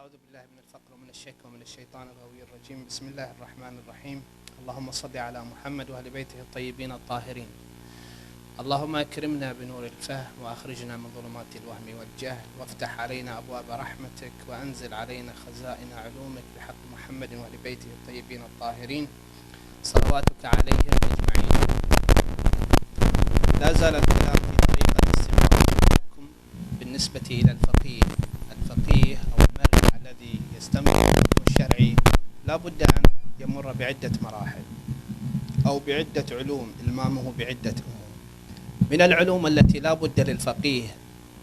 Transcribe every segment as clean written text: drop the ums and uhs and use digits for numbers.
أعوذ بالله من الفقر ومن الشك ومن الشيطان الغوي الرجيم. بسم الله الرحمن الرحيم. اللهم صل على محمد وأهل بيته الطيبين الطاهرين. اللهم أكرمنا بنور الفهم وأخرجنا من ظلمات الوهم والجهل، وافتح علينا أبواب رحمتك، وأنزل علينا خزائن علومك بحق محمد وأهل بيته الطيبين الطاهرين صلواتك عليهم أجمعين. لا زال الكلام في طريقة استنباط الحكم بالنسبة إلى الفقيه أو المرء الذي يستنبط الحكم الشرعي لا بد أن يمر بعدة مراحل أو بعدة علوم، إلمامه بعدة أمور. من العلوم التي لا بد للفقيه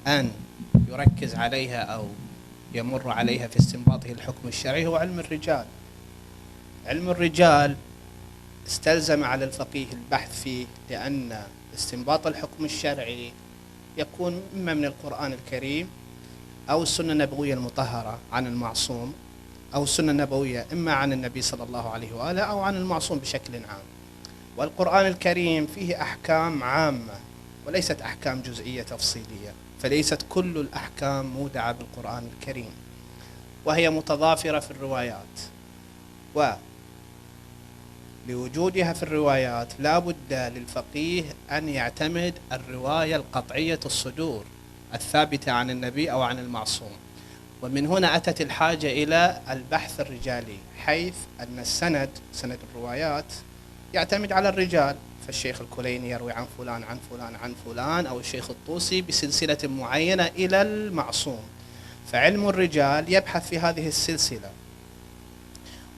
أن يركز عليها أو يمر عليها في استنباطه الحكم الشرعي هو علم الرجال. علم الرجال استلزم على الفقيه البحث فيه، لأن استنباط الحكم الشرعي يكون إما من القرآن الكريم أو السنة النبوية المطهرة عن المعصوم، أو السنة النبوية إما عن النبي صلى الله عليه وآله أو عن المعصوم بشكل عام. والقرآن الكريم فيه أحكام عامة وليست أحكام جزئية تفصيلية، فليست كل الأحكام مودعة بالقرآن الكريم، وهي متضافرة في الروايات، ولوجودها في الروايات لا بد للفقيه أن يعتمد الرواية القطعية الصدور الثابتة عن النبي أو عن المعصوم. ومن هنا أتت الحاجة إلى البحث الرجالي، حيث أن سند الروايات يعتمد على الرجال، فالشيخ الكليني يروي عن فلان عن فلان عن فلان، أو الشيخ الطوسي بسلسلة معينة إلى المعصوم. فعلم الرجال يبحث في هذه السلسلة،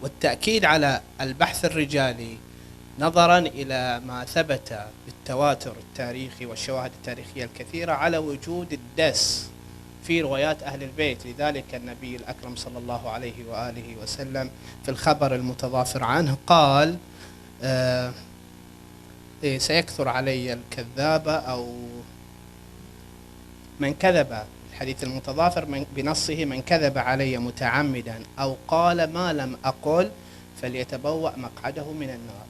والتأكيد على البحث الرجالي نظرا إلى ما ثبت بالتواتر التاريخي والشواهد التاريخية الكثيرة على وجود الدس في روايات أهل البيت. لذلك النبي الأكرم صلى الله عليه وآله وسلم في الخبر المتضافر عنه قال سيكثر علي الكذابة، أو من كذب، الحديث المتضافر بنصه: من كذب علي متعمدا أو قال ما لم أقل فليتبوأ مقعده من النار.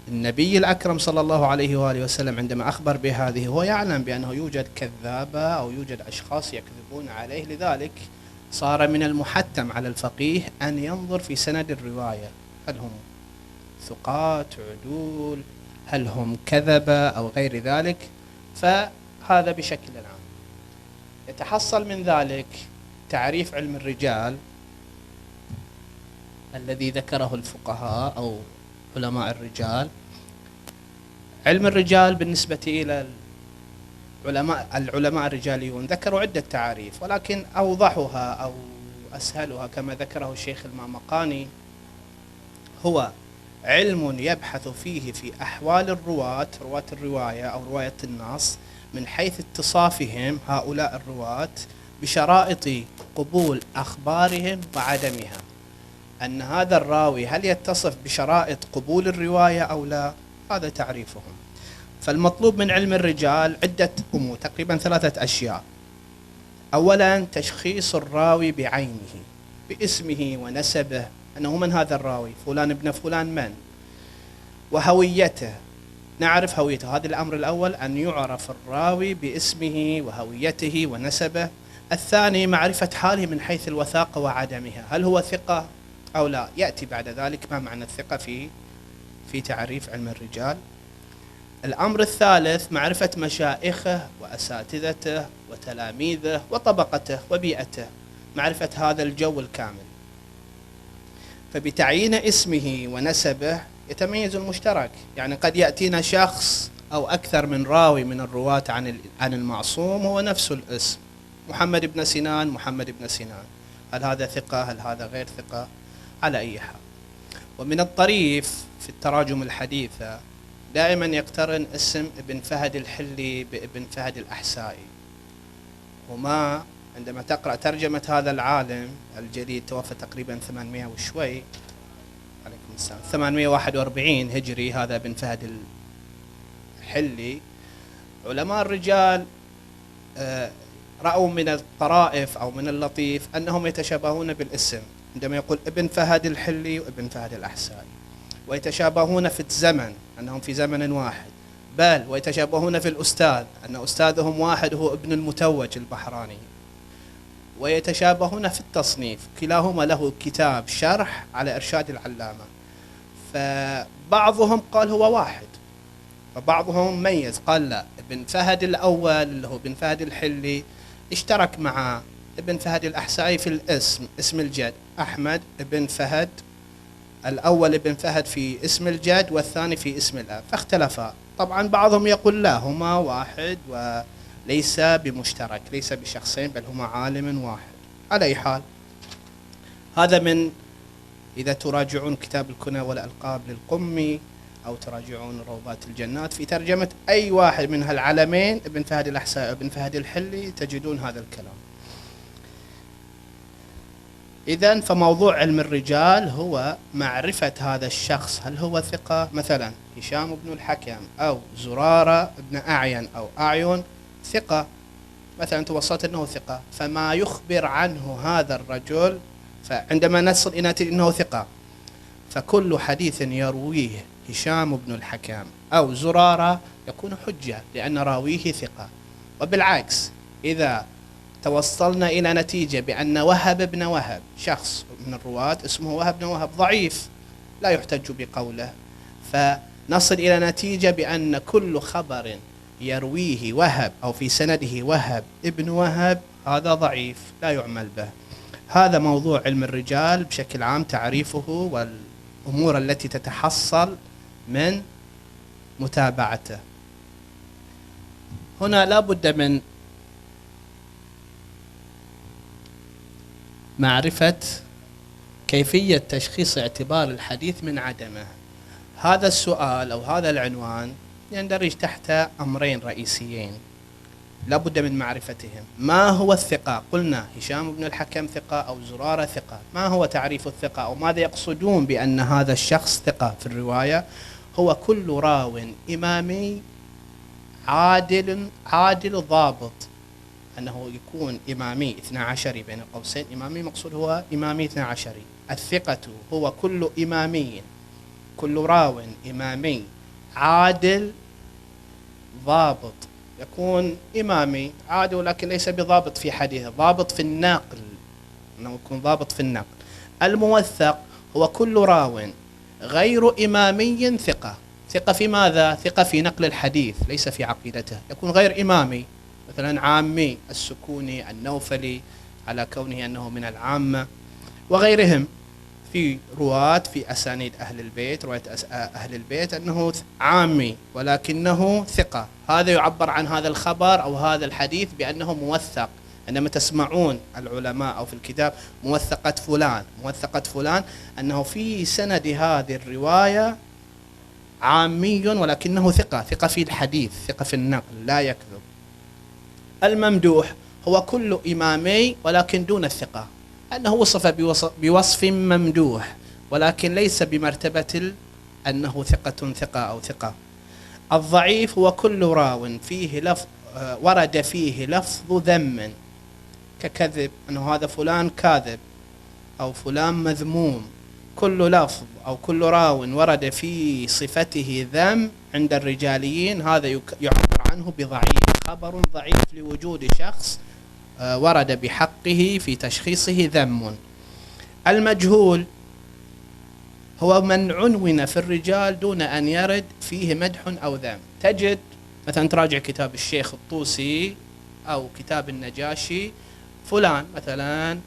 فالنبي الأكرم صلى الله عليه وآله وسلم عندما أخبر بهذه هو يعلم بأنه يوجد كذابة أو يوجد أشخاص يكذبون عليه، لذلك صار من المحتم على الفقيه أن ينظر في سند الرواية، هل هم ثقات عدول، هل هم كذبة أو غير ذلك. فهذا بشكل عام. يتحصل من ذلك تعريف علم الرجال الذي ذكره الفقهاء أو علماء الرجال. علم الرجال بالنسبة إلى العلماء الرجاليون ذكروا عدة تعاريف، ولكن أوضحها أو أسهلها كما ذكره الشيخ المامقاني هو علم يبحث فيه في أحوال رواة الرواية أو رواية النص من حيث اتصافهم هؤلاء الرواة بشرائط قبول أخبارهم وعدمها، أن هذا الراوي هل يتصف بشرائط قبول الرواية أو لا، هذا تعريفهم. فالمطلوب من علم الرجال عدة أمور، تقريبا 3 أشياء. أولا تشخيص الراوي بعينه باسمه ونسبه، أنه من هذا الراوي، فلان ابن فلان من، وهويته، نعرف هويته. هذا الأمر الأول، أن يعرف الراوي باسمه وهويته ونسبه. الثاني معرفة حاله من حيث الوثاقة وعدمها، هل هو ثقة أو لا. يأتي بعد ذلك ما معنى الثقة في تعريف علم الرجال. الأمر الثالث معرفة مشايخه وأساتذته وتلاميذه وطبقته وبيئته، معرفة هذا الجو الكامل. فبتعيين اسمه ونسبه يتميز المشترك، يعني قد يأتينا شخص أو أكثر من راوي من الرواة عن المعصوم هو نفس الاسم، محمد بن سنان، هل هذا ثقة، هل هذا غير ثقة، على أي حال. ومن الطريف في التراجم الحديثة دائما يقترن اسم ابن فهد الحلي بابن فهد الأحسائي، وما عندما تقرأ ترجمة هذا العالم الجليل، توفى تقريبا 800 وشوي، عليكم السلام، 841 هجري، هذا ابن فهد الحلي. علماء الرجال رأوا من الطرائف أو من اللطيف أنهم يتشابهون بالاسم، عندما يقول ابن فهد الحلي وابن فهد الأحسائي، ويتشابهون في الزمن أنهم في زمن واحد، بل ويتشابهون في الأستاذ أن أستاذهم واحد هو ابن المتوج البحراني، ويتشابهون في التصنيف، كلاهما له كتاب شرح على إرشاد العلامة. فبعضهم قال هو واحد، وبعضهم ميز قال لا، ابن فهد الأول اللي هو ابن فهد الحلي اشترك مع ابن فهد الأحسائي في الاسم، اسم الجد أحمد ابن فهد الأول، ابن فهد في اسم الجد والثاني في اسم الأب، فاختلفا. طبعا بعضهم يقول لا، هما واحد وليس بمشترك، ليس بشخصين، بل هما عالم واحد. على أي حال، هذا من، إذا تراجعون كتاب الكنى والألقاب للقمي أو تراجعون روضات الجنات في ترجمة أي واحد من هالعلمين، ابن فهد الأحسائي وابن فهد الحلي، تجدون هذا الكلام. إذن فموضوع علم الرجال هو معرفة هذا الشخص، هل هو ثقة؟ مثلا هشام بن الحكم أو زرارة بن أعين أو أعين ثقة، مثلا توصلت أنه ثقة، فما يخبر عنه هذا الرجل، فعندما نصل إلى نتيجة أنه ثقة، فكل حديث يرويه هشام بن الحكم أو زرارة يكون حجة لأن راويه ثقة. وبالعكس، إذا توصلنا إلى نتيجة بأن وهب بن وهب شخص من الرواة اسمه وهب بن وهب ضعيف، لا يحتج بقوله، فنصل إلى نتيجة بأن كل خبر يرويه وهب أو في سنده وهب ابن وهب هذا ضعيف لا يعمل به. هذا موضوع علم الرجال بشكل عام، تعريفه والأمور التي تتحصل من متابعته. هنا لا بد من معرفة كيفية تشخيص اعتبار الحديث من عدمه. هذا السؤال أو هذا العنوان يندرج تحت أمرين رئيسيين لا بد من معرفتهم. ما هو الثقة؟ قلنا هشام بن الحكم ثقة أو زرارة ثقة، ما هو تعريف الثقة أو ماذا يقصدون بأن هذا الشخص ثقة في الرواية؟ هو كل راو إمامي عادل ضابط، أنه يكون إمامي 12 بين قوسين، إمامي مقصود هو إمامي 12. الثقة هو كل إمامي، كل راو إمامي عادل ضابط، يكون إمامي عادل ولكن ليس بضابط في حديثه، ضابط في النقل، أنه يكون ضابط في النقل. الموثق هو كل راو غير إمامي ثقة. ثقة في ماذا؟ ثقة في نقل الحديث ليس في عقيدته، يكون غير إمامي، مثلا عامي السكوني النوفلي على كونه أنه من العامة وغيرهم في رواة في أسانيد أهل البيت، رواية أهل البيت أنه عامي ولكنه ثقة، هذا يعبر عن هذا الخبر أو هذا الحديث بأنه موثق. عندما تسمعون العلماء أو في الكتاب موثقة فلان أنه في سند هذه الرواية عامي ولكنه ثقة في الحديث، ثقة في النقل، لا يكذب. الممدوح هو كل إمامي ولكن دون الثقة، أنه وصف بوصف ممدوح ولكن ليس بمرتبة أنه ثقة أو ثقة. الضعيف هو كل راو فيه ورد فيه لفظ ذم ككذب، أنه هذا فلان كاذب أو فلان مذموم. كل لفظ أو كل راو ورد في صفته ذم عند الرجاليين هذا يعبر عنه بضعيف، خبر ضعيف لوجود شخص ورد بحقه في تشخيصه ذم. المجهول هو من عنون في الرجال دون أن يرد فيه مدح أو ذم. تجد مثلا تراجع كتاب الشيخ الطوسي أو كتاب النجاشي، فلان مثلا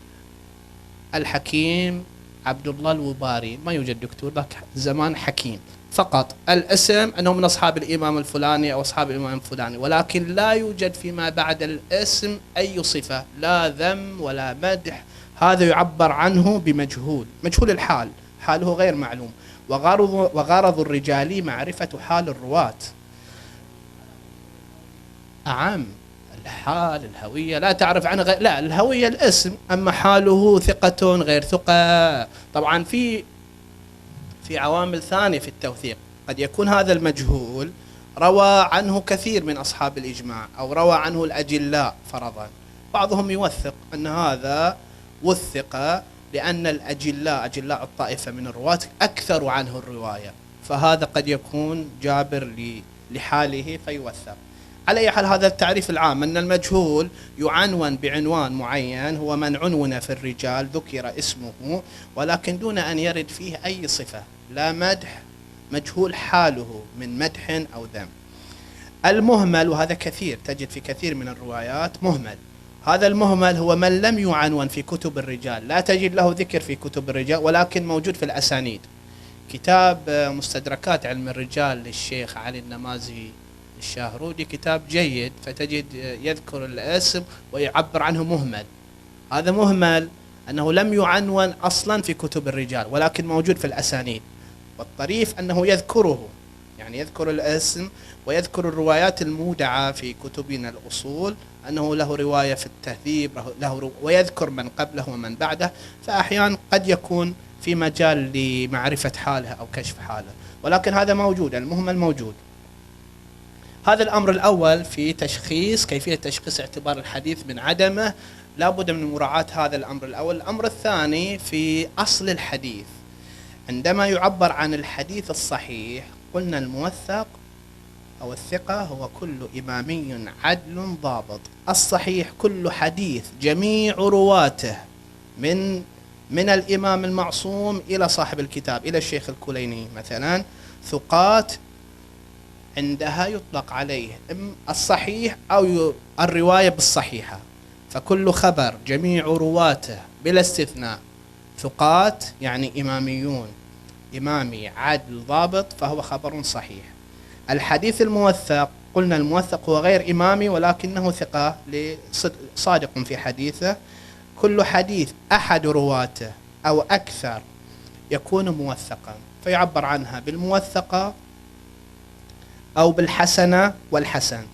الحكيم عبد الله الوباري، ما يوجد دكتور ذاك زمان حكيم، فقط الاسم أنه من أصحاب الإمام الفلاني أو أصحاب الإمام الفلاني، ولكن لا يوجد فيما بعد الاسم أي صفة، لا ذم ولا مدح. هذا يعبر عنه بمجهول، مجهول الحال، حاله غير معلوم. وغرض الرجال معرفة حال الرواة. أعم الحال الهوية لا تعرف عنه لا، الهوية الاسم، أما حاله ثقة غير ثقة. طبعا في عوامل ثانية في التوثيق، قد يكون هذا المجهول روى عنه كثير من أصحاب الإجماع أو روى عنه الأجلاء فرضا، بعضهم يوثق أن هذا وثق لأن أجلاء الطائفة من الرواة أكثر عنه الرواية، فهذا قد يكون جابر لحاله فيوثق. على أي حال هذا التعريف العام أن المجهول يعنون بعنوان معين، هو من عنون في الرجال ذكر اسمه ولكن دون أن يرد فيه أي صفة، لا مدح، مجهول حاله من مدح أو ذم. المهمل، وهذا كثير تجد في كثير من الروايات مهمل، هذا المهمل هو من لم يعنون في كتب الرجال، لا تجد له ذكر في كتب الرجال ولكن موجود في الأسانيد. كتاب مستدركات علم الرجال للشيخ علي النمازي الشاهرودي كتاب جيد، فتجد يذكر الاسم ويعبر عنه مهمل. هذا مهمل أنه لم يعنون أصلا في كتب الرجال ولكن موجود في الأسانيد، والطريف أنه يذكره، يعني يذكر الاسم ويذكر الروايات المودعة في كتبنا الأصول أنه له رواية في التهذيب، ويذكر من قبله ومن بعده، فأحيانا قد يكون في مجال لمعرفة حاله أو كشف حاله، ولكن هذا موجود، المهمل موجود. هذا الأمر الأول في تشخيص، كيفية تشخيص اعتبار الحديث من عدمه، لا بد من مراعاة هذا الأمر الأول. الأمر الثاني في أصل الحديث، عندما يعبر عن الحديث الصحيح قلنا الموثق أو الثقة هو كل إمامي عدل ضابط. الصحيح كل حديث جميع رواته من الإمام المعصوم إلى صاحب الكتاب إلى الشيخ الكليني مثلا ثقات، عندها يطلق عليه الصحيح أو الرواية بالصحيحة. فكل خبر جميع رواته بلا استثناء ثقات يعني إماميون، إمامي عادل ضابط، فهو خبر صحيح. الحديث الموثق قلنا الموثق هو غير إمامي ولكنه ثقة صادق في حديثه. كل حديث أحد رواته أو أكثر يكون موثقا، فيعبر عنها بالموثقة أو بالحسنة والحسن.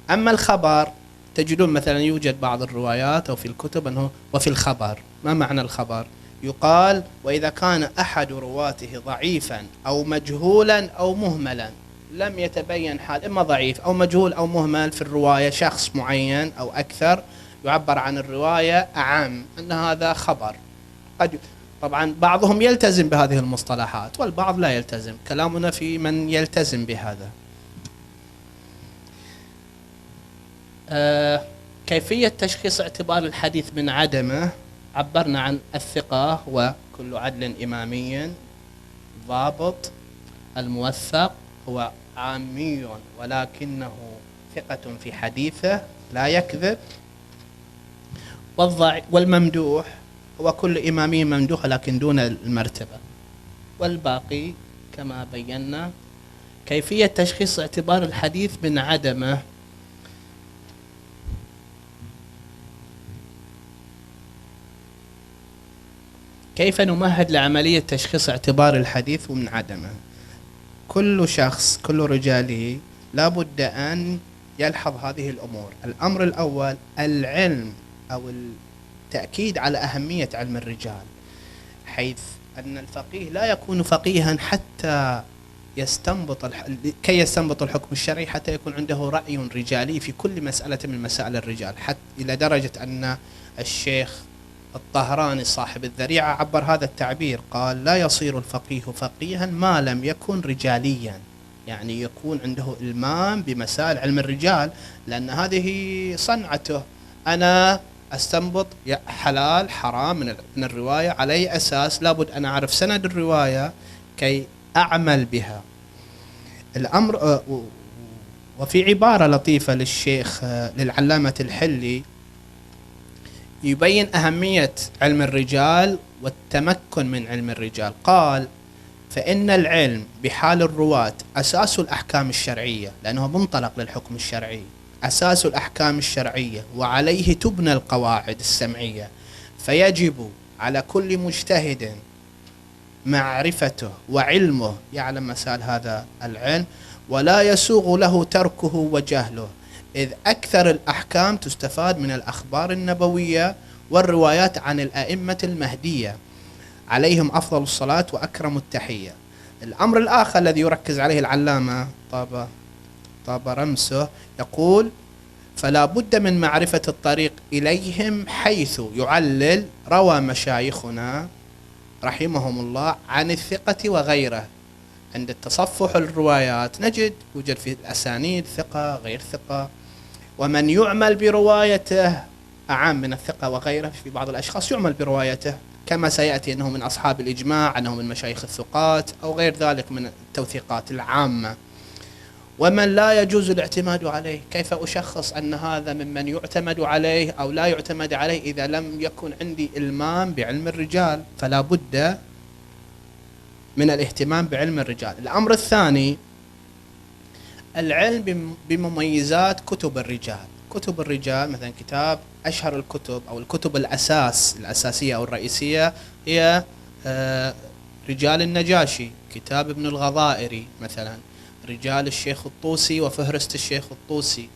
أما الخبر تجدون مثلا يوجد بعض الروايات أو في الكتب أنه وفي الخبر، ما معنى الخبر؟ يقال وإذا كان أحد رواته ضعيفا أو مجهولا أو مهملا، لم يتبين حال إما ضعيف أو مجهول أو مهمل في الرواية شخص معين أو أكثر، يعبر عن الرواية أعم أن هذا خبر. طبعا بعضهم يلتزم بهذه المصطلحات والبعض لا يلتزم، كلامنا في من يلتزم بهذا. كيفية تشخيص اعتبار الحديث من عدمه، عبرنا عن الثقة وكل عدل إمامي ضابط. الموثق هو عامي ولكنه ثقة في حديثه لا يكذب. والممدوح هو كل إمامي ممدوح لكن دون المرتبة. والباقي كما بينا. كيفية تشخيص اعتبار الحديث من عدمه، كيف نمهد لعملية تشخيص اعتبار الحديث من عدمه؟ كل شخص كل رجالي لا بد أن يلحظ هذه الأمور. الأمر الأول العلم أو التأكيد على أهمية علم الرجال، حيث أن الفقيه لا يكون فقيها حتى كي يستنبط الحكم الشرعي، حتى يكون عنده رأي رجالي في كل مسألة من مسائل الرجال، حتى إلى درجة أن الشيخ الطهراني صاحب الذريعة عبر هذا التعبير، قال لا يصير الفقيه فقيها ما لم يكن رجاليا، يعني يكون عنده إلمام بمسائل علم الرجال، لأن هذه صنعته. أنا أستنبط حلال حرام من الرواية، على أي أساس؟ لابد أن أعرف سند الرواية كي أعمل بها. الأمر وفي عبارة لطيفة للشيخ للعلامة الحلي يبين أهمية علم الرجال والتمكن من علم الرجال، قال فإن العلم بحال الرواة أساس الأحكام الشرعية، لأنه منطلق للحكم الشرعي، أساس الأحكام الشرعية وعليه تبنى القواعد السمعية، فيجب على كل مجتهد معرفته وعلمه، يعلم مسائل هذا العلم، ولا يسوغ له تركه وجهله، إذ أكثر الأحكام تستفاد من الأخبار النبوية والروايات عن الأئمة المهدية عليهم أفضل الصلاة وأكرم التحية. الأمر الآخر الذي يركز عليه العلامة طاب رمسه، يقول فلا بد من معرفة الطريق إليهم، حيث يعلل روى مشايخنا رحمهم الله عن الثقة وغيره عند التصفح الروايات نجد يوجد في الأسانيد ثقة غير ثقة، ومن يعمل بروايته أعم من الثقة وغيره. في بعض الأشخاص يعمل بروايته كما سيأتي أنه من أصحاب الإجماع، أنه من مشايخ الثقات أو غير ذلك من التوثيقات العامة. ومن لا يجوز الاعتماد عليه، كيف أشخص أن هذا ممن يعتمد عليه أو لا يعتمد عليه إذا لم يكن عندي إلمام بعلم الرجال؟ فلا بد من الاهتمام بعلم الرجال. الأمر الثاني العلم بمميزات كتب الرجال. كتب الرجال مثلا كتاب أشهر الكتب أو الكتب الأساسية أو الرئيسية هي رجال النجاشي، كتاب ابن الغضائري مثلا، رجال الشيخ الطوسي وفهرست الشيخ الطوسي.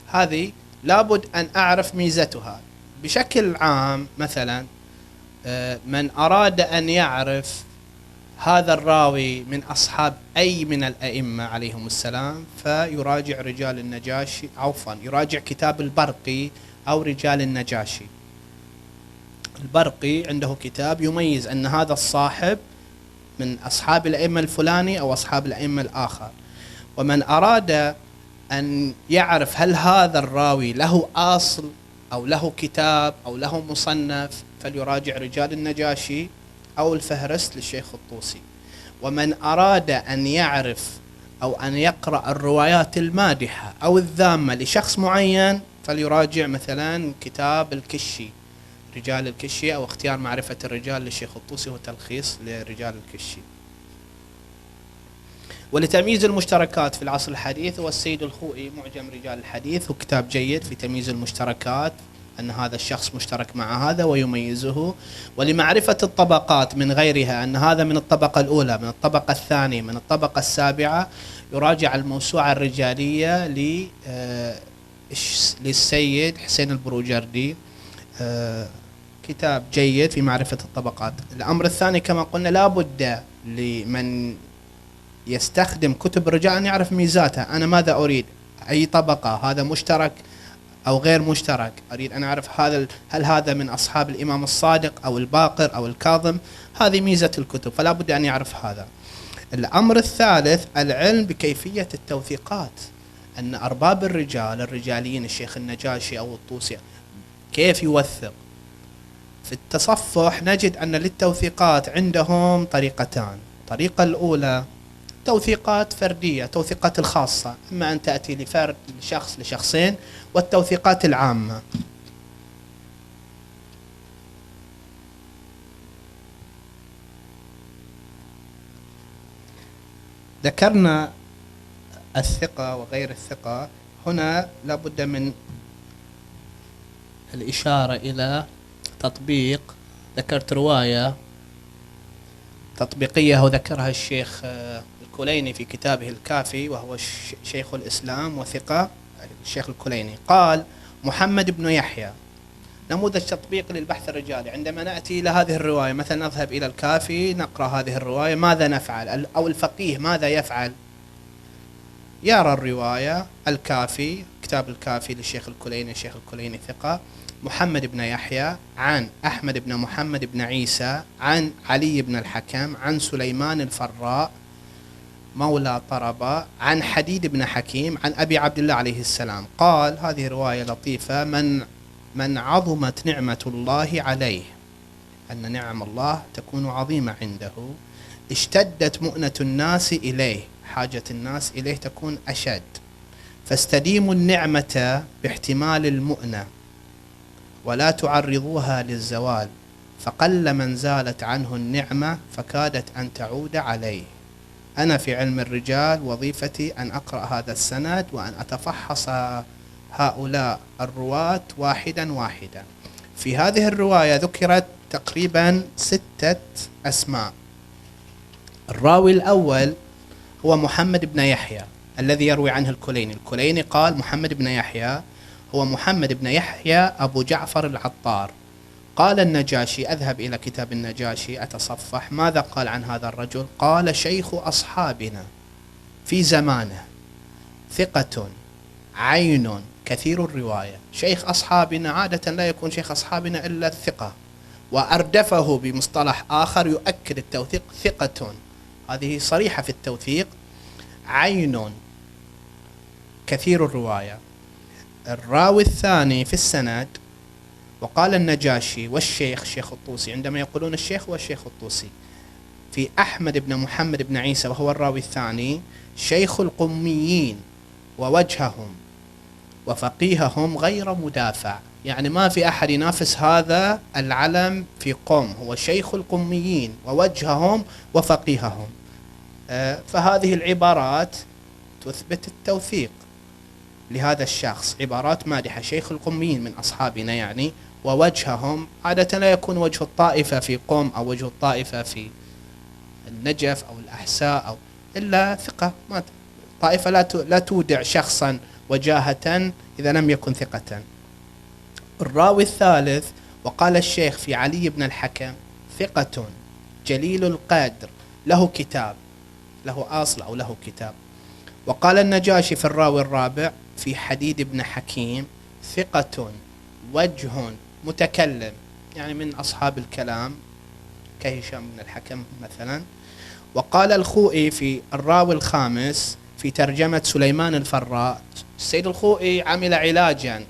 هذه لابد أن أعرف ميزتها. بشكل عام مثلا من أراد أن يعرف هذا الراوي من أصحاب أي من الأئمة عليهم السلام فيراجع رجال النجاشي، يراجع كتاب البرقي أو رجال النجاشي. البرقي عنده كتاب يميز أن هذا الصاحب من أصحاب الأئمة الفلاني أو أصحاب الأئمة الآخر. ومن أراد أن يعرف هل هذا الراوي له أصل أو له كتاب أو له مصنف فليراجع رجال النجاشي أو الفهرست للشيخ الطوسي. ومن أراد أن يعرف أو أن يقرأ الروايات المادحة أو الذامة لشخص معين فليراجع مثلا كتاب الكشي، رجال الكشي، أو اختيار معرفة الرجال للشيخ الطوسي وتلخيص لرجال الكشي. ولتمييز المشتركات في العصر الحديث هو السيد الخوئي معجم رجال الحديث، وكتاب جيد في تمييز المشتركات، أن هذا الشخص مشترك مع هذا ويميزه. ولمعرفة الطبقات من غيرها، أن هذا من الطبقة الأولى، من الطبقة الثانية، من الطبقة السابعة، يراجع الموسوعة الرجالية للسيد حسين البروجردي، كتاب جيد في معرفة الطبقات. الأمر الثاني كما قلنا لا بد لمن يستخدم كتب الرجال أن يعرف ميزاتها. أنا ماذا أريد؟ أي طبقة؟ هذا مشترك أو غير مشترك؟ أريد أن أعرف هل هذا من أصحاب الإمام الصادق أو الباقر أو الكاظم؟ هذه ميزة الكتب، فلا بد أن يعرف هذا. الأمر الثالث العلم بكيفية التوثيقات، أن أرباب الرجاليين الشيخ النجاشي أو الطوسي كيف يوثق. في التصفح نجد أن للتوثيقات عندهم طريقتان. الطريقة الأولى توثيقات فردية، توثيقات الخاصة، إما أن تأتي لفرد، لشخص، لشخصين، والتوثيقات العامة. ذكرنا الثقة وغير الثقة، هنا لابد من الإشارة إلى تطبيق. ذكرت رواية تطبيقية وذكرها الشيخ الكليني في كتابه الكافي، وهو شيخ الإسلام وثقة، الشيخ الكليني قال: محمد بن يحيى نموذج تطبيق للبحث الرجالي. عندما نأتي إلى هذه الرواية، مثلا نذهب إلى الكافي نقرأ هذه الرواية، ماذا نفعل؟ أو الفقيه ماذا يفعل؟ يرى الرواية الكافي، كتاب الكافي للشيخ الكليني، الشيخ الكليني ثقة، محمد بن يحيى عن أحمد بن محمد بن عيسى عن علي بن الحكم عن سليمان الفراء مولى طربة عن حديد بن حكيم عن أبي عبد الله عليه السلام قال. هذه رواية لطيفة: من عظمت نعمة الله عليه، أن نعم الله تكون عظيمة عنده، اشتدت مؤنة الناس إليه، حاجة الناس إليه تكون أشد، فاستديموا النعمة باحتمال المؤنة ولا تعرضوها للزوال، فقل من زالت عنه النعمة فكادت أن تعود عليه. أنا في علم الرجال وظيفتي أن أقرأ هذا السند وأن أتفحص هؤلاء الرواة واحدا واحدا. في هذه الرواية ذكرت تقريبا 6 أسماء. الراوي الأول هو محمد بن يحيى الذي يروي عنه الكليني. الكليني قال محمد بن يحيى هو محمد بن يحيى أبو جعفر العطار. قال النجاشي، أذهب إلى كتاب النجاشي أتصفح، ماذا قال عن هذا الرجل؟ قال: شيخ أصحابنا في زمانه، ثقة، عين، كثير الرواية. شيخ أصحابنا عادة لا يكون شيخ أصحابنا إلا الثقة، وأردفه بمصطلح آخر يؤكد التوثيق: ثقة هذه صريحة في التوثيق. عين كثير الرواية. الراوي الثاني في السند، وقال النجاشي والشيخ شيخ الطوسي، عندما يقولون الشيخ هو الشيخ الطوسي، في أحمد بن محمد بن عيسى وهو الراوي الثاني، شيخ القميين ووجههم وفقيههم غير مدافع. يعني ما في أحد ينافس هذا العلم في قوم، هو شيخ القميين ووجههم وفقيههم. فهذه العبارات تثبت التوثيق لهذا الشخص، عبارات مادحة. شيخ القميين من أصحابنا يعني، ووجههم عادة لا يكون وجه الطائفة في قوم أو وجه الطائفة في النجف أو الأحساء أو إلا ثقة. ما طائفة لا تودع شخصا وجاهة إذا لم يكن ثقة. الراوي الثالث، وقال الشيخ في علي بن الحكم ثقة جليل القدر له كتاب، له أصل أو له كتاب. وقال النجاشي في الراوي الرابع في حديد بن حكيم ثقة وجه متكلم، يعني من أصحاب الكلام كهشام بن الحكم مثلا. وقال الخوئي في الراوي الخامس في ترجمة سليمان الفراء، السيد الخوئي عمل علاجا،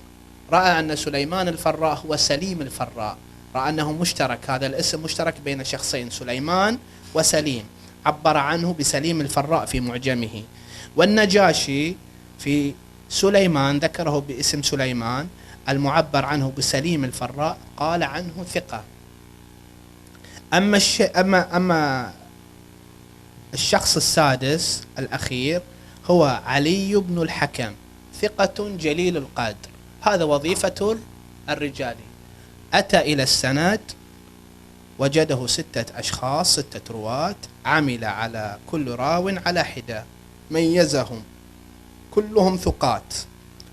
رأى أن سليمان الفراء هو سليم الفراء، رأى أنه مشترك، هذا الاسم مشترك بين شخصين سليمان وسليم، عبر عنه بسليم الفراء في معجمه. والنجاشي في سليمان ذكره باسم سليمان، المعبر عنه بسليم الفراء قال عنه ثقة. أما الشخص السادس الأخير هو علي بن الحكم ثقة جليل القدر، هذا وظيفة الرجال. أتى إلى السند وجده 6 أشخاص، 6 رواة، عمل على كل راو على حدة، ميزهم، كلهم ثقات،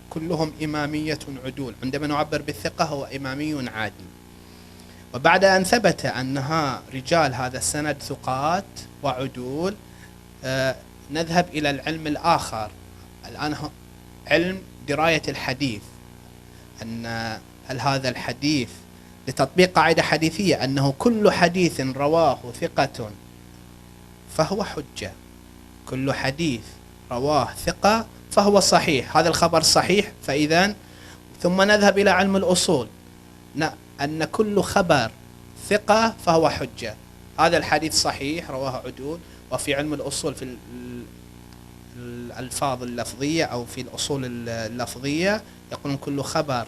كلهم إمامية عدول. عندما نعبر بالثقة هو إمامي عادل. وبعد أن ثبت أنها رجال هذا السند ثقات وعدول، نذهب إلى العلم الآخر الآن، علم دراية الحديث. أن هل هذا الحديث لتطبيق قاعدة حديثية أنه كل حديث رواه ثقة فهو حجة، كل حديث رواه ثقة فهو صحيح، هذا الخبر صحيح. فإذا ثم نذهب إلى علم الأصول، أن كل خبر ثقة فهو حجة، هذا الحديث صحيح رواه عدول. وفي علم الأصول في الألفاظ اللفظية أو في الأصول اللفظية يقولون كل خبر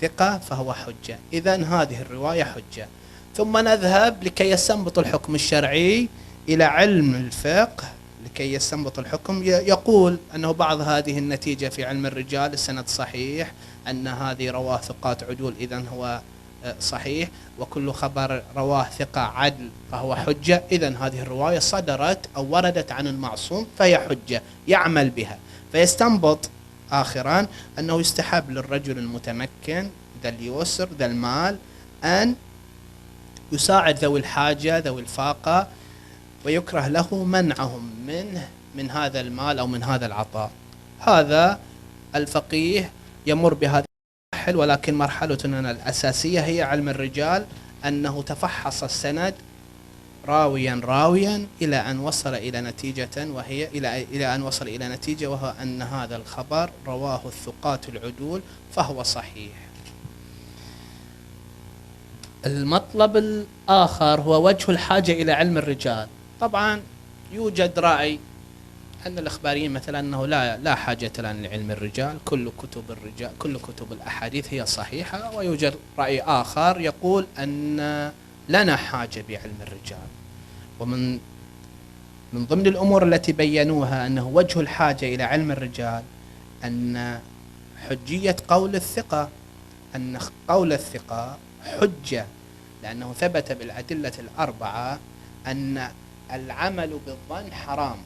ثقة فهو حجة، إذا هذه الرواية حجة. ثم نذهب لكي يستنبط الحكم الشرعي إلى علم الفقه، لكي يستنبط الحكم، يقول أنه بعض هذه النتيجة في علم الرجال السند صحيح، أن هذه رواه ثقات عدول إذن هو صحيح، وكل خبر رواه ثقة عدل فهو حجة، إذن هذه الرواية صدرت أو وردت عن المعصوم فهي حجة يعمل بها. فيستنبط آخرا أنه يستحب للرجل المتمكن ذا اليسر ذا المال أن يساعد ذوي الحاجة ذوي الفاقة، ويكره له منعهم منه من هذا المال أو من هذا العطاء. هذا الفقيه يمر بهذه المراحل، ولكن مرحلتنا الأساسية هي علم الرجال، أنه تفحص السند راويا إلى أن وصل إلى نتيجة، وهي إلى أن وصل إلى نتيجة، وهو أن هذا الخبر رواه الثقات العدول فهو صحيح. المطلب الآخر هو وجه الحاجة إلى علم الرجال. طبعا يوجد رأي أن الإخباريين مثلا أنه لا حاجة لنا لعلم الرجال، كل كتب الأحاديث هي صحيحة. ويوجد رأي آخر يقول أن لنا حاجة بعلم الرجال. ومن ضمن الأمور التي بينوها أنه وجه الحاجة إلى علم الرجال أن حجية قول الثقة، أن قول الثقة حجة، لأنه ثبت بالأدلة الأربعة أن العمل بالظن حرام،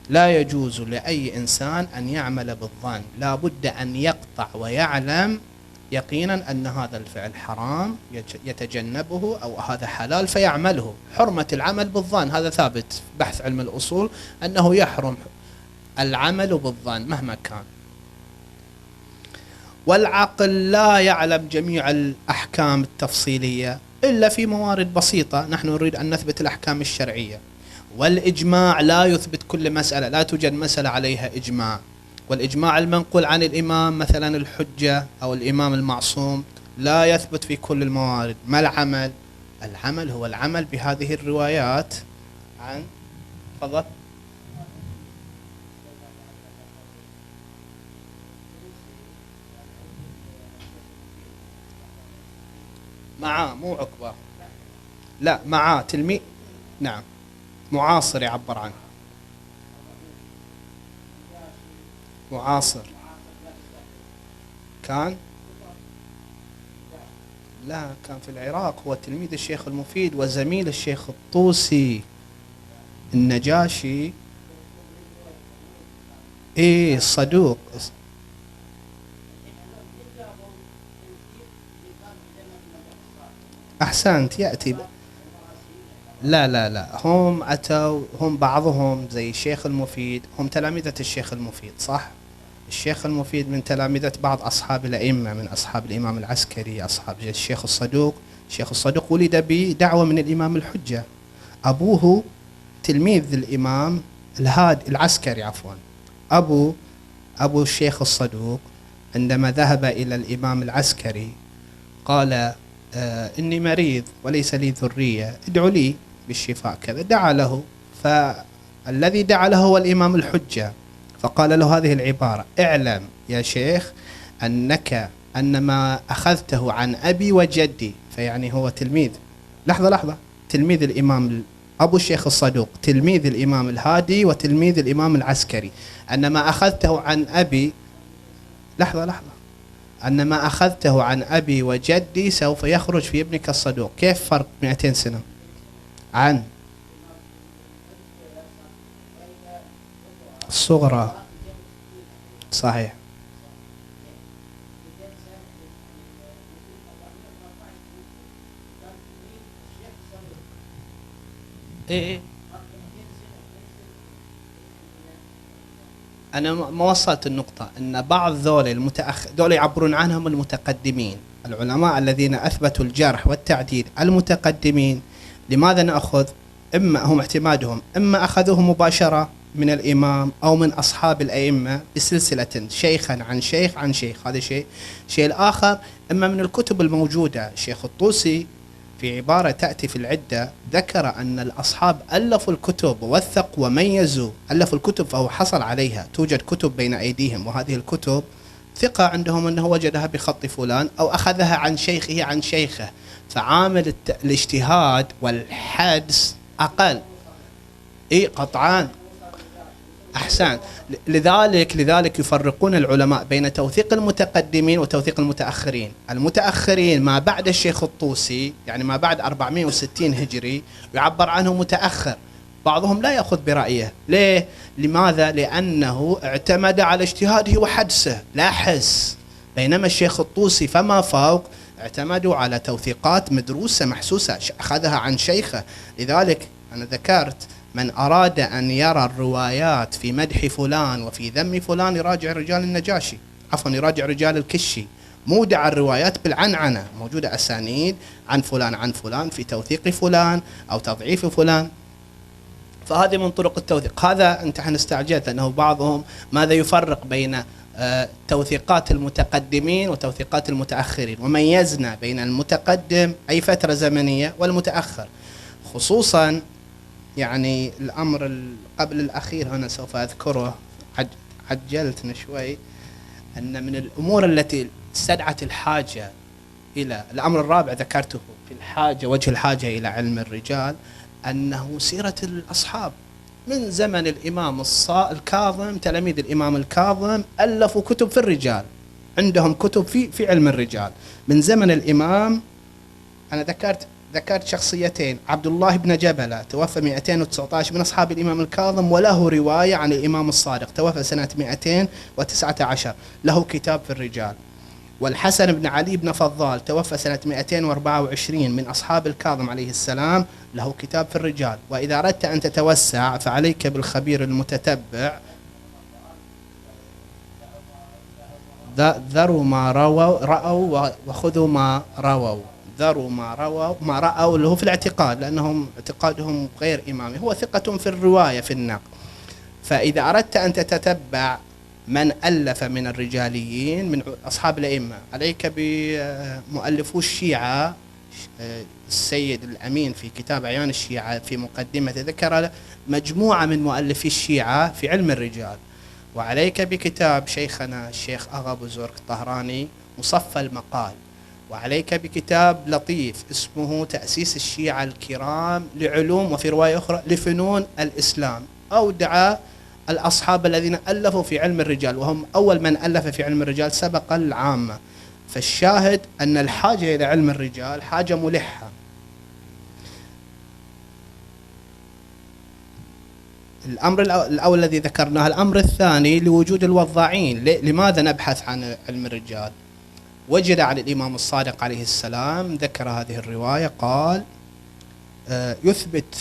لا يجوز لأي إنسان أن يعمل بالظن، لا بد أن يقطع ويعلم يقينا أن هذا الفعل حرام يتجنبه، أو هذا حلال فيعمله. حرمة العمل بالظن هذا ثابت في بحث علم الأصول، أنه يحرم العمل بالظن مهما كان. والعقل لا يعلم جميع الأحكام التفصيلية إلا في موارد بسيطة، نحن نريد أن نثبت الأحكام الشرعية. والإجماع لا يثبت كل مسألة، لا توجد مسألة عليها إجماع. والإجماع المنقول عن الإمام مثلا الحجة أو الإمام المعصوم لا يثبت في كل الموارد. ما العمل؟ العمل هو العمل بهذه الروايات عن، تفضل. معاه مو عقبة، لا معاه تلميذ، نعم معاصر يعبر عنه، معاصر كان، لا كان في العراق، هو تلميذ الشيخ المفيد وزميل الشيخ الطوسي. النجاشي ايه الصدوق. احسنت يأتي. لا لا لا، هم أتوا، هم بعضهم زي الشيخ المفيد، هم تلامذة الشيخ المفيد صح؟ الشيخ المفيد من تلامذة بعض أصحاب الأئمة، من أصحاب الإمام العسكري، أصحاب الشيخ الصدوق. الشيخ الصدوق ولد بدعوة من الإمام الحجة، أبوه تلميذ الإمام العسكري عفوا. أبو الشيخ الصدوق عندما ذهب إلى الإمام العسكري قال إني مريض وليس لي ذرية، ادعوا لي بالشفاء كذا. دعا له، فالذي دعا له هو الإمام الحجة، فقال له هذه العبارة: اعلم يا شيخ أن ما أخذته عن أبي وجدي، فيعني هو تلميذ، لحظة، تلميذ الإمام أبو الشيخ الصدوق، تلميذ الإمام الهادي وتلميذ الإمام العسكري، أن ما أخذته عن أبي، لحظة، أن ما أخذته عن أبي وجدي سوف يخرج في ابنك الصدوق. كيف فرق 200 سنة عن الصغرى؟ صحيح. إيه أنا ما وصلت النقطة أن بعض دول يعبرون عنهم المتقدمين، العلماء الذين أثبتوا الجرح والتعديل المتقدمين. لماذا نأخذ؟ إما هم اعتمادهم إما أخذوه مباشرة من الإمام أو من أصحاب الأئمة بسلسلة شيخا عن شيخ عن شيخ، هذا شيء الآخر إما من الكتب الموجودة. الشيخ الطوسي في عبارة تأتي في العدة ذكر أن الأصحاب ألفوا الكتب ووثقوا وميزوا، ألفوا الكتب فهو حصل عليها، توجد كتب بين أيديهم، وهذه الكتب ثقة عندهم أنه وجدها بخط فلان أو أخذها عن شيخه عن شيخه، فعامل الاجتهاد والحدس أقل. إيه قطعان، أحسن. لذلك يفرقون العلماء بين توثيق المتقدمين وتوثيق المتأخرين. المتأخرين ما بعد الشيخ الطوسي، يعني ما بعد 460 هجري، يعبر عنه متأخر، بعضهم لا يأخذ برأيه. ليه؟ لماذا؟ لأنه اعتمد على اجتهاده وحدسه لا حس، بينما الشيخ الطوسي فما فوق اعتمدوا على توثيقات مدروسة محسوسة، أخذها عن شيخه. لذلك أنا ذكرت من أراد أن يرى الروايات في مدح فلان وفي ذم فلان يراجع رجال النجاشي، عفوا يراجع رجال الكشي. مودع الروايات بالعنعنة، موجودة أسانيد عن فلان في توثيق فلان أو تضعيف فلان. فهذه من طرق التوثيق. هذا أنت حنستعجل أنه بعضهم ماذا يفرق بين توثيقات المتقدمين وتوثيقات المتأخرين، وميزنا بين المتقدم أي فترة زمنية والمتأخر. خصوصا يعني الأمر قبل الأخير هنا سوف أذكره، عجلتنا شوي، أن من الأمور التي استدعت الحاجة إلى الأمر الرابع ذكرته في الحاجة، وجه الحاجة إلى علم الرجال، أنه سيرة الأصحاب من زمن الإمام الكاظم. تلاميذ الإمام الكاظم ألفوا كتب في الرجال، عندهم كتب في علم الرجال من زمن الإمام. أنا ذكرت شخصيتين، عبد الله بن جبلة توفى 219 من أصحاب الإمام الكاظم، وله رواية عن الإمام الصادق توفى سنة 219، له كتاب في الرجال. والحسن بن علي بن فضال توفى سنة 224 من أصحاب الكاظم عليه السلام، له كتاب في الرجال. وإذا أردت أن تتوسع فعليك بالخبير المتتبع، ذروا ما رأوا وخذوا ما رووا، ذروا ما رأوا اللي هو في الاعتقاد، لأنهم اعتقادهم غير إمامي، هو ثقة في الرواية في النقل. فإذا أردت أن تتتبع من ألف من الرجاليين من أصحاب الأئمة، عليك بمؤلفو الشيعة. السيد الأمين في كتاب أعيان الشيعة في مقدمة ذكر مجموعة من مؤلفي الشيعة في علم الرجال. وعليك بكتاب شيخنا الشيخ أغا أبو زرق الطهراني مصفى المقال. وعليك بكتاب لطيف اسمه تأسيس الشيعة الكرام لعلوم وفي رواية أخرى لفنون الإسلام. أودع الأصحاب الذين ألفوا في علم الرجال، وهم أول من ألف في علم الرجال سبق العامة. فالشاهد أن الحاجة إلى علم الرجال حاجة ملحة. الأمر الأول الذي ذكرناه. الأمر الثاني لوجود الوضاعين. لماذا نبحث عن علم الرجال؟ وجد عن الإمام الصادق عليه السلام ذكر هذه الرواية، قال يثبت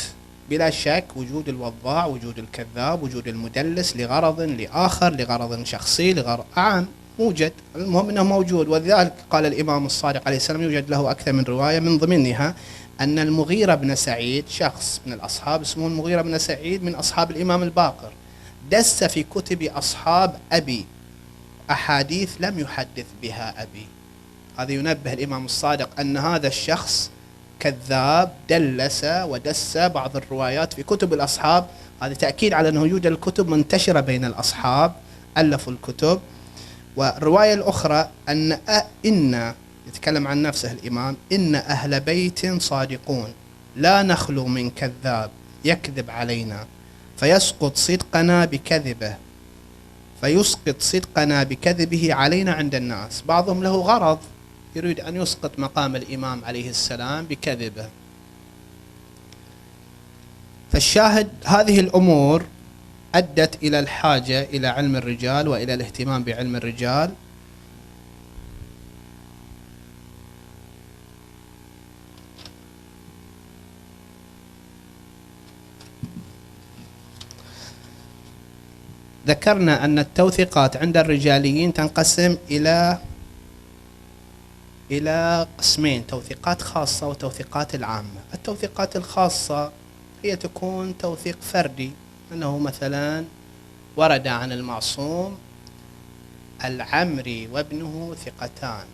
بلا شك وجود الوضاع، وجود الكذاب، وجود المدلس لغرض لآخر، لغرض شخصي، لغرض عام موجد، المهم أنه موجود. ولذلك قال الإمام الصادق عليه السلام يوجد له أكثر من رواية، من ضمنها أن المغيرة بن سعيد، شخص من الأصحاب اسمه المغيرة بن سعيد من أصحاب الإمام الباقر، دس في كتب أصحاب أبي أحاديث لم يحدث بها أبي. هذا ينبه الإمام الصادق أن هذا الشخص كذاب، دلس ودس بعض الروايات في كتب الأصحاب. هذا تأكيد على أنه يوجد الكتب منتشرة بين الأصحاب، ألفوا الكتب. والرواية الأخرى إن يتكلم عن نفسه الإمام: إن أهل بيت صادقون لا نخلو من كذاب يكذب علينا فيسقط صدقنا بكذبه علينا عند الناس. بعضهم له غرض، يريد أن يسقط مقام الإمام عليه السلام بكذبه. فالشاهد هذه الأمور أدت إلى الحاجة إلى علم الرجال وإلى الاهتمام بعلم الرجال. ذكرنا أن التوثيقات عند الرجاليين تنقسم إلى قسمين: توثيقات خاصة وتوثيقات العامة. التوثيقات الخاصة هي تكون توثيق فردي، أنه مثلا ورد عن المعصوم: العمري وابنه ثقتان،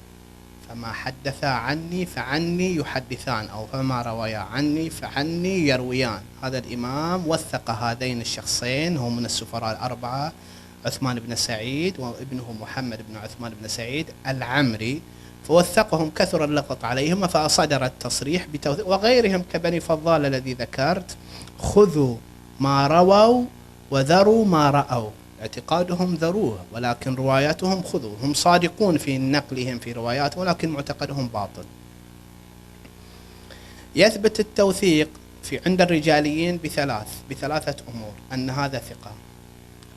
فما حدثا عني فعني يحدثان، أو فما رويا عني فعني يرويان. هذا الإمام وثق هذين الشخصين، هم من السفراء الأربعة: عثمان بن سعيد وابنه محمد بن عثمان بن سعيد العمري، فوثقهم، كثر اللغط عليهم، فصدر التصريح بتوثيق. وغيرهم كبني فضال الذي ذكرت: خذوا ما رووا وذروا ما رأوا. اعتقادهم ذروه، ولكن رواياتهم خذوا. هم صادقون في نقلهم في رواياتهم، ولكن معتقدهم باطل. يثبت التوثيق عند الرجاليين بثلاثة أمور: أن هذا ثقة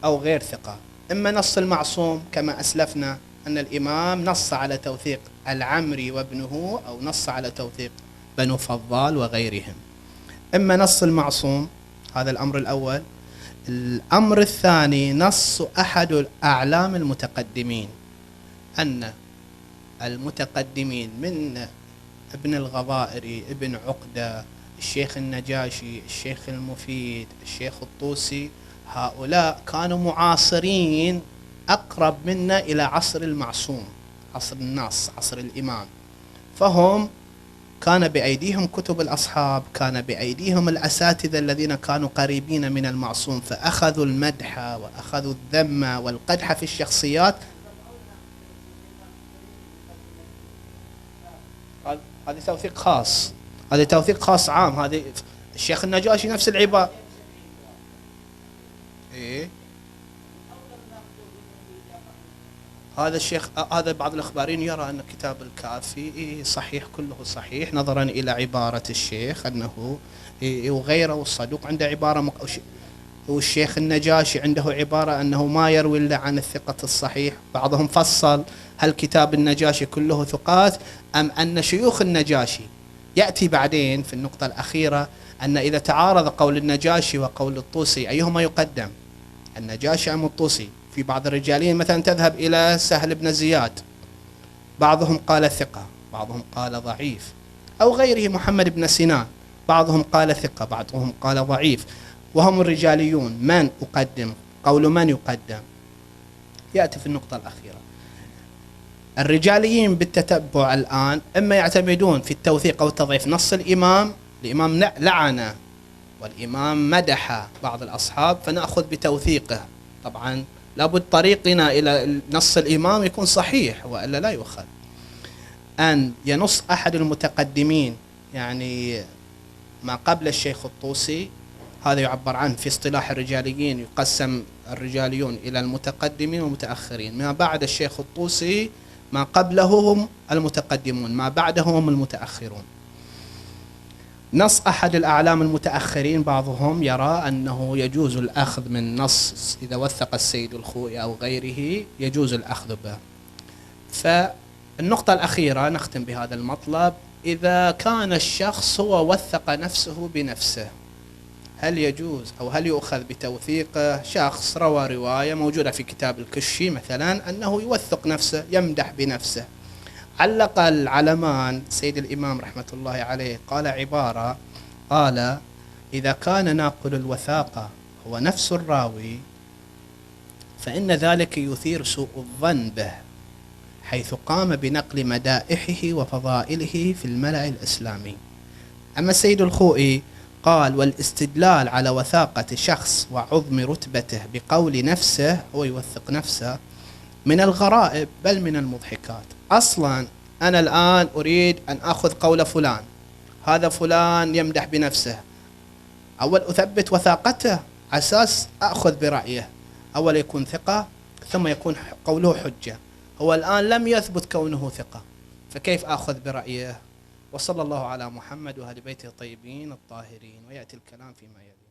أو غير ثقة. إما نص المعصوم كما أسلفنا أن الإمام نص على توثيق العمري وابنه، أو نص على توثيق بنو فضال وغيرهم. إما نص المعصوم، هذا الأمر الأول. الأمر الثاني نص أحد الأعلام المتقدمين، أن المتقدمين من ابن الغضائري، ابن عقدة، الشيخ النجاشي، الشيخ المفيد، الشيخ الطوسي، هؤلاء كانوا معاصرين أقرب منا إلى عصر المعصوم، عصر النص، عصر الإمام. فهم كان بأيديهم كتب الأصحاب، كان بأيديهم الأساتذة الذين كانوا قريبين من المعصوم، فأخذوا المدح وأخذوا الذم والقدح في الشخصيات. هذا توثيق خاص، هذا توثيق خاص عام. هذا الشيخ النجاشي نفس العبارة. إيه؟ هذا الشيخ، هذا بعض الأخباريين يرى أن كتاب الكافي صحيح، كله صحيح، نظرا إلى عبارة الشيخ أنه وغيره الصدوق عنده عبارة والشيخ النجاشي عنده عبارة أنه ما يروي إلا عن الثقة الصحيح. بعضهم فصل: هل كتاب النجاشي كله ثقات، أم أن شيوخ النجاشي؟ يأتي بعدين في النقطة الأخيرة أن إذا تعارض قول النجاشي وقول الطوسي أيهما يقدم، النجاشي أم الطوسي؟ في بعض الرجالين مثلا تذهب إلى سهل بن زياد، بعضهم قال ثقة، بعضهم قال ضعيف، أو غيره محمد بن سنان، بعضهم قال ثقة بعضهم قال ضعيف، وهم الرجاليون. من أقدم؟ قول من يقدم؟ يأتي في النقطة الأخيرة. الرجاليين بالتتبع الآن إما يعتمدون في التوثيق أو التضعيف نص الإمام لعن والإمام مدح بعض الأصحاب فنأخذ بتوثيقه، طبعا لابد طريقنا إلى نص الإمام يكون صحيح وإلا لا يؤخذ. أن ينص أحد المتقدمين يعني ما قبل الشيخ الطوسي، هذا يعبر عنه في اصطلاح الرجاليين، يقسم الرجاليون إلى المتقدمين والمتأخرين. ما بعد الشيخ الطوسي ما قبله هم المتقدمون، ما بعده هم المتأخرون. نص أحد الأعلام المتأخرين بعضهم يرى أنه يجوز الأخذ من نص إذا وثق السيد الخوئي أو غيره يجوز الأخذ به. فالنقطة الأخيرة نختم بهذا المطلب: إذا كان الشخص هو وثق نفسه بنفسه، هل يجوز أو هل يؤخذ بتوثيقه؟ شخص روى رواية موجودة في كتاب الكشي مثلا أنه يوثق نفسه يمدح بنفسه، علق العلمان سيد الإمام رحمة الله عليه قال عبارة، قال: إذا كان ناقل الوثاقة هو نفس الراوي فإن ذلك يثير سوء الظن به، حيث قام بنقل مدائحه وفضائله في الملأ الإسلامي. أما السيد الخوئي قال: والاستدلال على وثاقة شخص وعظم رتبته بقول نفسه، هو يوثق نفسه، من الغرائب بل من المضحكات. أصلا أنا الآن أريد أن أخذ قول فلان، هذا فلان يمدح بنفسه، أول أثبت وثاقته على أساس أخذ برأيه، أول يكون ثقة ثم يكون قوله حجة. هو الآن لم يثبت كونه ثقة، فكيف أخذ برأيه؟ وصلى الله على محمد وآل بيته الطيبين الطاهرين. ويأتي الكلام فيما يلي.